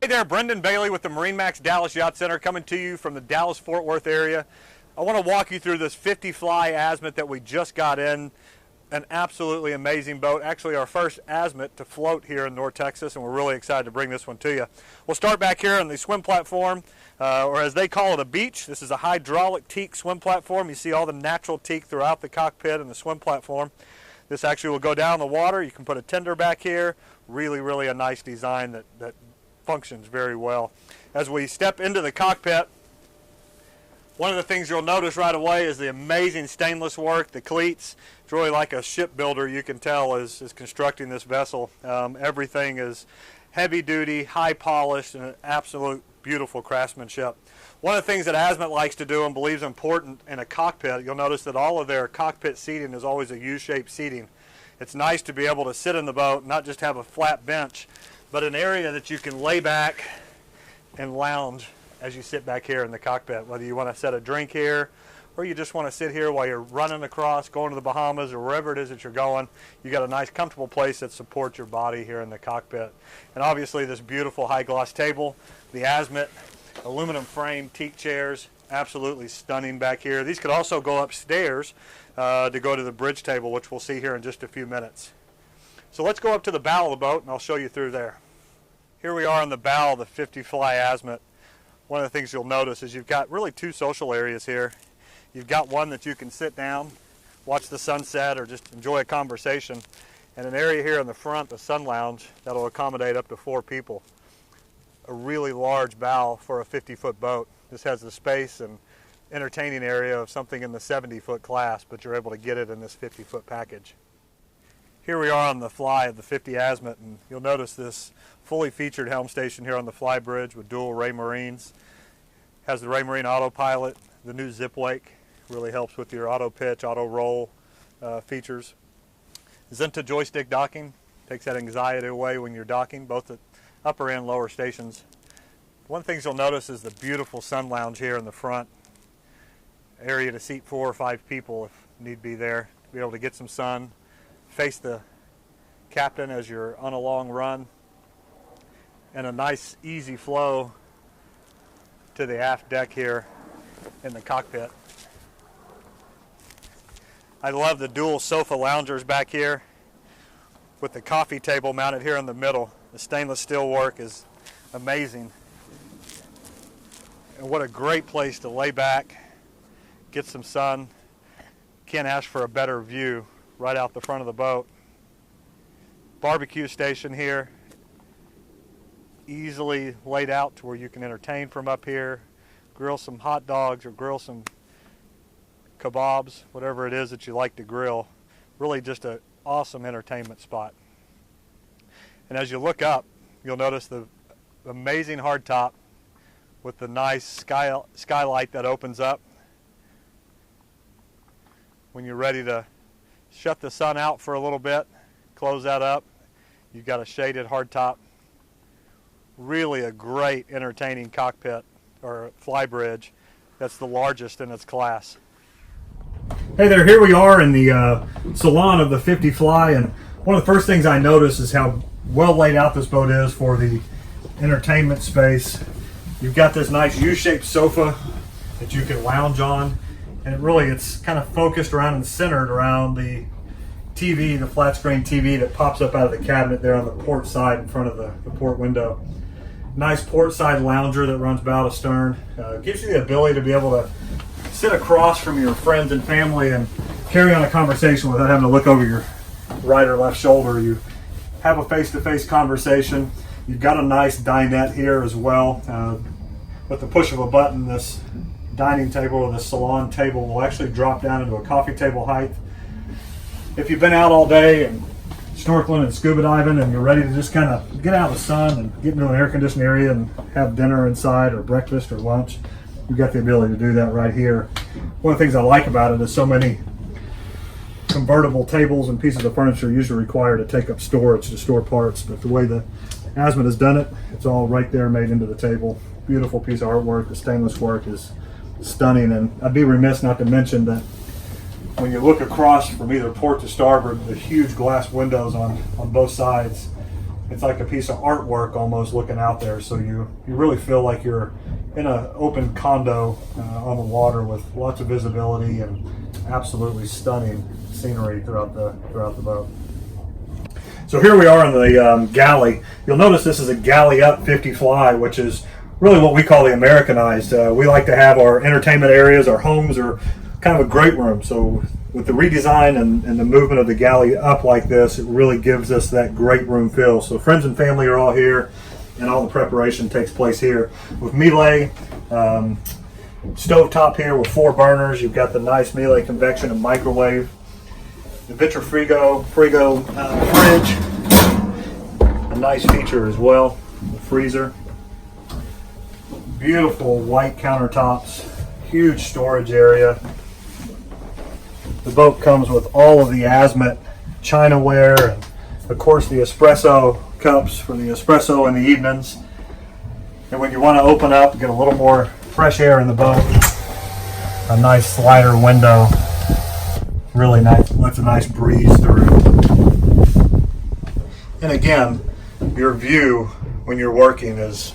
Hey there, Brendan Bailey with the MarineMax Dallas Yacht Center, coming to you from the Dallas-Fort Worth area. I want to walk you through this 50 Fly Azimut that we just got in. An absolutely amazing boat. Actually our first Azimut to float here in North Texas, and we're really excited to bring this one to you. We'll start back here on the swim platform, or as they call it, a beach. This is a hydraulic teak swim platform. You see all the natural teak throughout the cockpit and the swim platform. This actually will go down the water. You can put a tender back here. Really a nice design that functions very well. As we step into the cockpit, one of the things you'll notice right away is the amazing stainless work, the cleats. It's really like a shipbuilder, you can tell, is constructing this vessel. Everything is heavy duty, high polished, and an absolute beautiful craftsmanship. One of the things that Azimut likes to do and believes important in a cockpit, you'll notice that all of their cockpit seating is always a U-shaped seating. It's nice to be able to sit in the boat, not just have a flat bench, but an area that you can lay back and lounge as you sit back here in the cockpit. Whether you want to set a drink here, or you just want to sit here while you're running across, going to the Bahamas, or wherever it is that you're going, you got a nice comfortable place that supports your body here in the cockpit. And obviously this beautiful high gloss table, the Azimut aluminum frame teak chairs, absolutely stunning back here. These could also go upstairs to go to the bridge table, which we'll see here in just a few minutes. So let's go up to the bow of the boat and I'll show you through there. Here we are on the bow of the 50 Fly Azimut. One of the things you'll notice is you've got really two social areas here. You've got one that you can sit down, watch the sunset, or just enjoy a conversation, and an area here in the front, the sun lounge, that'll accommodate up to 4 people. A really large bow for a 50-foot boat. This has the space and entertaining area of something in the 70-foot class, but you're able to get it in this 50-foot package. Here we are on the fly of the 50 Azimut, and you'll notice this fully featured helm station here on the Flybridge with dual Raymarines. Has the Raymarine autopilot, the new zip wake, really helps with your auto pitch, auto roll features. Zenta joystick docking, takes that anxiety away when you're docking, both at upper and lower stations. One of the things you'll notice is the beautiful sun lounge here in the front. Area to seat 4 or 5 people if need be there, to be able to get some sun, face the captain as you're on a long run, and a nice easy flow to the aft deck here in the cockpit. I love the dual sofa loungers back here with the coffee table mounted here in the middle. The stainless steel work is amazing. And what a great place to lay back, get some sun. Can't ask for a better view right out the front of the boat. Barbecue station here, easily laid out to where you can entertain from up here, grill some hot dogs or grill some kebabs, whatever it is that you like to grill. Really just an awesome entertainment spot. And as you look up, you'll notice the amazing hardtop with the nice skylight that opens up. When you're ready to shut the sun out for a little bit, close that up, you've got a shaded hardtop. Really a great entertaining cockpit or Flybridge that's the largest in its class. Hey there, here we are in the Salon of the 50 Fly, and one of the first things I notice is how well laid out this boat is for the entertainment space. You've got this nice U-shaped sofa that you can lounge on, and it's kind of focused around and centered around the TV, the flat screen TV that pops up out of the cabinet there on the port side in front of the port window. Nice port side lounger that runs bow to stern. Gives you the ability to be able to sit across from your friends and family and carry on a conversation without having to look over your right or left shoulder. You have a face-to-face conversation. You've got a nice dinette here as well. With the push of a button, this dining table or the salon table will actually drop down into a coffee table height. If you've been out all day and snorkeling and scuba diving and you're ready to just kind of get out of the sun and get into an air-conditioned area and have dinner inside or breakfast or lunch, you've got the ability to do that right here. One of the things I like about it is so many convertible tables and pieces of furniture usually require to take up storage to store parts, but the way the Azimut has done it, it's all right there made into the table. Beautiful piece of artwork. The stainless work is stunning, and I'd be remiss not to mention that when you look across from either port to starboard, the huge glass windows on both sides It's like a piece of artwork almost looking out there. So you really feel like you're in an open condo on the water with lots of visibility and absolutely stunning scenery throughout the boat. So here we are on the galley. You'll notice this is a galley up 50 fly, which is really what we call the Americanized. We like to have our entertainment areas, our homes are kind of a great room. So with the redesign and the movement of the galley up like this, it really gives us that great room feel. So friends and family are all here, and all the preparation takes place here. With Miele, stovetop here with 4 burners. You've got the nice Miele convection and microwave. The Vitrifrigo fridge, a nice feature as well, the freezer. Beautiful white countertops, huge storage area. The boat comes with all of the Azimut chinaware and of course the espresso cups for the espresso in the evenings. And when you want to open up, get a little more fresh air in the boat, a nice slider window. Really nice, lets a nice breeze through. And again, your view when you're working is,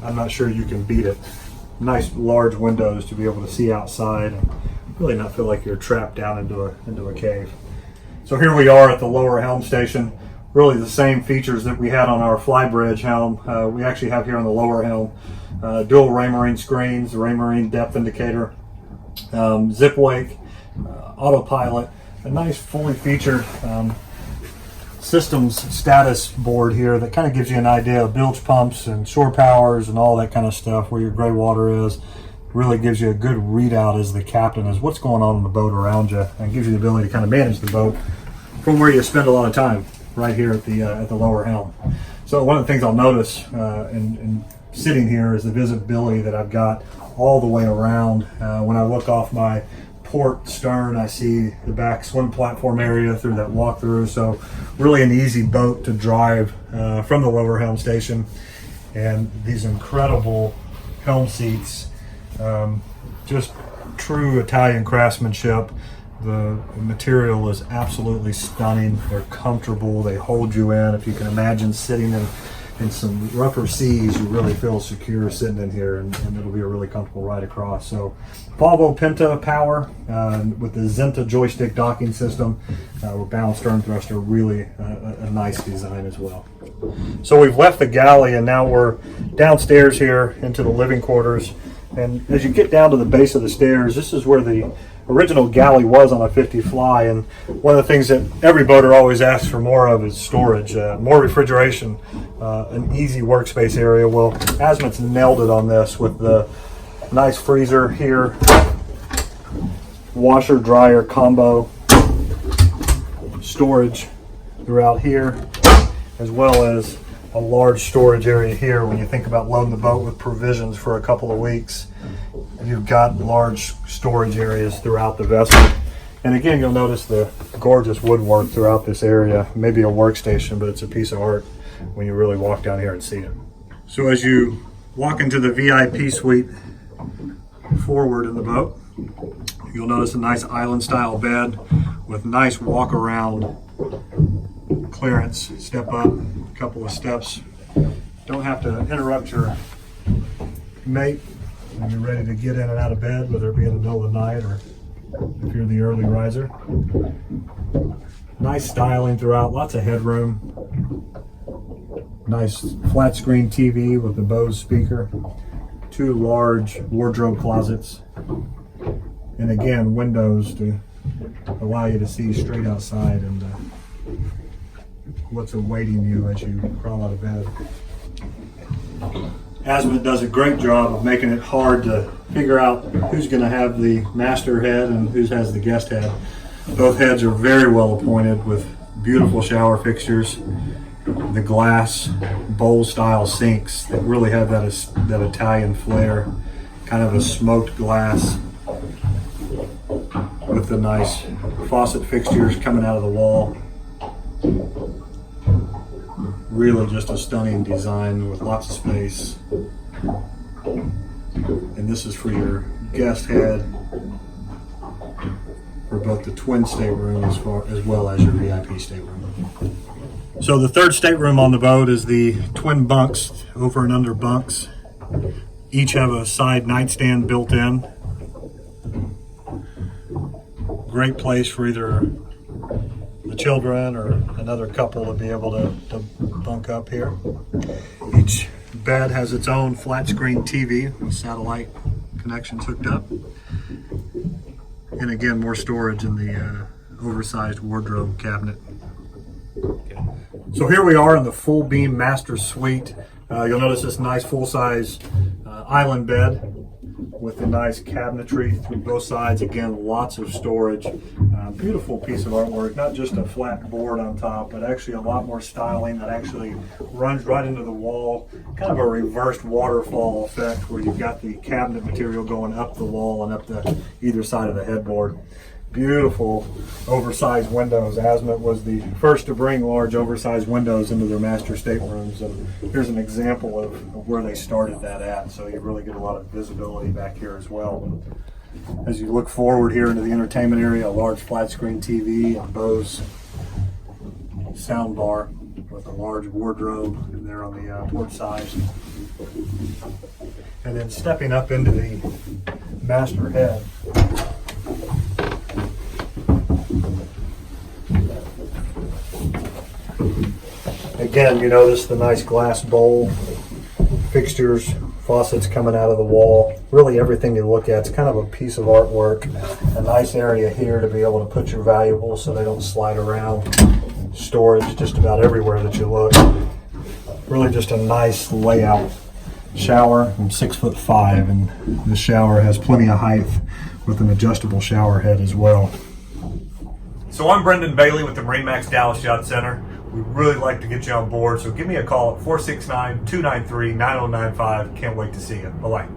I'm not sure you can beat it. Nice large windows to be able to see outside and really not feel like you're trapped down into a cave. So here we are at the lower helm station. Really the same features that we had on our Flybridge helm. We actually have here on the lower helm. Dual Raymarine screens, the Raymarine depth indicator, zip wake, autopilot, a nice fully featured systems status board here that kind of gives you an idea of bilge pumps and shore powers and all that kind of stuff, where your gray water is. Really gives you a good readout as the captain as what's going on in the boat around you, and gives you the ability to kind of manage the boat from where you spend a lot of time right here at the lower helm. So one of the things I'll notice in sitting here is the visibility that I've got all the way around. When I look off my port stern, I see the back swim platform area through that walkthrough. So really an easy boat to drive from the lower helm station. And these incredible helm seats, just true Italian craftsmanship. The material is absolutely stunning. They're comfortable, they hold you in. If you can imagine sitting in some rougher seas, you really feel secure sitting in here, and it'll be a really comfortable ride across. So Volvo Penta power with the Zenta joystick docking system with balanced stern thruster, really a nice design as well. So we've left the galley and now we're downstairs here into the living quarters. And as you get down to the base of the stairs, this is where the original galley was on a 50 fly, and one of the things that every boater always asks for more of is storage, more refrigeration, an easy workspace area. Well, Azimut's nailed it on this with the nice freezer here, washer dryer combo, storage throughout here, as well as a large storage area here. When you think about loading the boat with provisions for a couple of weeks, you've got large storage areas throughout the vessel. And again, you'll notice the gorgeous woodwork throughout this area. Maybe a workstation, but it's a piece of art when you really walk down here and see it. So as you walk into the VIP suite forward in the boat, you'll notice a nice island style bed with nice walk around clearance. Step up, a couple of steps. Don't have to interrupt your mate when you're ready to get in and out of bed, whether it be in the middle of the night or if you're the early riser. Nice styling throughout, lots of headroom. Nice flat screen TV with the Bose speaker. 2 large wardrobe closets. And again, windows to allow you to see straight outside and what's awaiting you as you crawl out of bed. Azimut does a great job of making it hard to figure out who's going to have the master head and who has the guest head. Both heads are very well appointed with beautiful shower fixtures, the glass bowl style sinks that really have that Italian flair, kind of a smoked glass with the nice faucet fixtures coming out of the wall. Really just a stunning design with lots of space. And this is for your guest head for both the twin stateroom as well as your VIP stateroom. So the third stateroom on the boat is the twin bunks, over and under bunks. Each have a side nightstand built in. Great place for either the children or another couple to be able to bunk up here. Each bed has its own flat screen TV with satellite connections hooked up. And again, more storage in the oversized wardrobe cabinet. So here we are in the full beam master suite. You'll notice this nice full-size island bed with the nice cabinetry through both sides. Again, lots of storage. Beautiful piece of artwork, not just a flat board on top, but actually a lot more styling that actually runs right into the wall. Kind of a reversed waterfall effect where you've got the cabinet material going up the wall and up the either side of the headboard. Beautiful oversized windows. Azimut was the first to bring large oversized windows into their master staterooms, and here's an example of where they started that at, so you really get a lot of visibility back here as well. As you look forward here into the entertainment area, a large flat screen TV and Bose sound bar with a large wardrobe in there on the port side. And then stepping up into the master head, again, you notice the nice glass bowl, fixtures, faucets coming out of the wall. Really everything you look at, it's kind of a piece of artwork. A nice area here to be able to put your valuables so they don't slide around. Storage just about everywhere that you look. Really just a nice layout. Shower, I'm 6'5", and this shower has plenty of height with an adjustable shower head as well. So I'm Brendan Bailey with the MarineMax Dallas Yacht Center. We'd really like to get you on board, so give me a call at 469-293-9095. Can't wait to see you. Bye-bye.